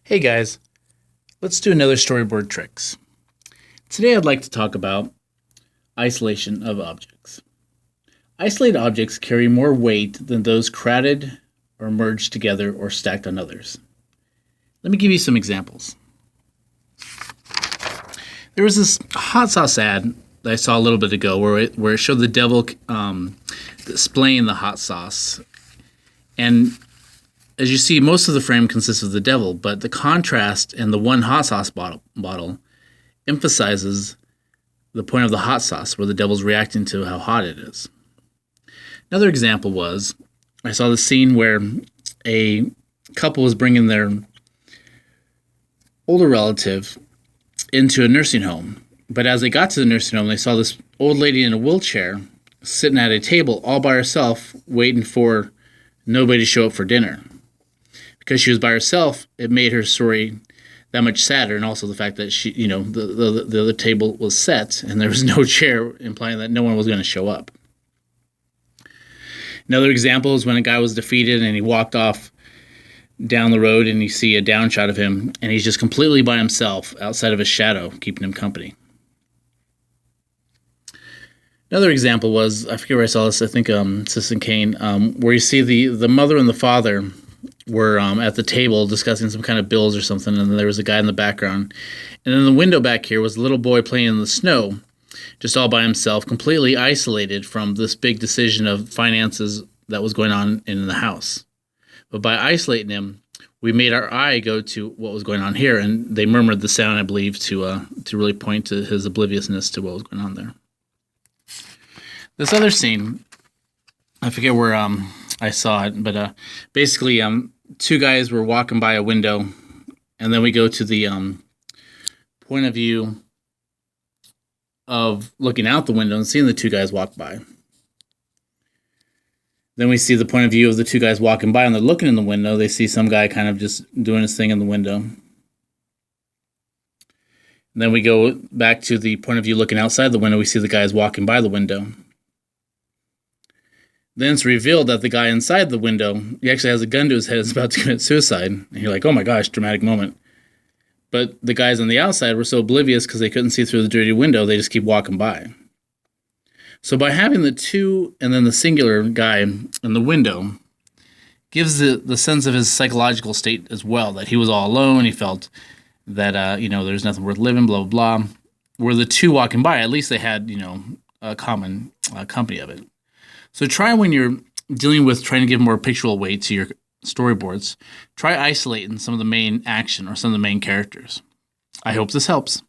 Hey guys, let's do another storyboard tricks. Today I'd like to talk about isolation of objects. Isolated objects carry more weight than those crowded or merged together or stacked on others. Let me give you some examples. There was this hot sauce ad that I saw a little bit ago where it showed the devil displaying the hot sauce. And as you see, most of the frame consists of the devil, but the contrast in the one hot sauce bottle emphasizes the point of the hot sauce, where the devil's reacting to how hot it is. Another example was, I saw the scene where a couple was bringing their older relative into a nursing home. But as they got to the nursing home, they saw this old lady in a wheelchair sitting at a table all by herself, waiting for nobody to show up for dinner. Because she was by herself, it made her story that much sadder, and also the fact that she, the other table was set and there was no chair, implying that no one was going to show up. Another example is when a guy was defeated and he walked off down the road, and you see a down shot of him, and he's just completely by himself outside of his shadow, keeping him company. Another example was, I forget where I saw this, I think Citizen Kane, where you see the mother and the father were at the table discussing some kind of bills or something, and there was a guy in the background. And in the window back here was a little boy playing in the snow, just all by himself, completely isolated from this big decision of finances that was going on in the house. But by isolating him, we made our eye go to what was going on here, and they murmured the sound, I believe, to really point to his obliviousness to what was going on there. This other scene, I forget where I saw it, but basically two guys were walking by a window, and then we go to the point of view of looking out the window and seeing the two guys walk by. Then we see the point of view of the two guys walking by, and they're looking in the window. They see some guy kind of just doing his thing in the window. And then we go back to the point of view looking outside the window. We see the guys walking by the window. Then it's revealed that the guy inside the window, he actually has a gun to his head, is about to commit suicide. And you're like, oh my gosh, dramatic moment. But the guys on the outside were so oblivious because they couldn't see through the dirty window, they just keep walking by. So by having the two and then the singular guy in the window gives the sense of his psychological state as well, that he was all alone, he felt that, there's nothing worth living, blah, blah, blah. Where the two walking by, at least they had, a common company of it. So try, when you're dealing with trying to give more pictorial weight to your storyboards, try isolating some of the main action or some of the main characters. I hope this helps.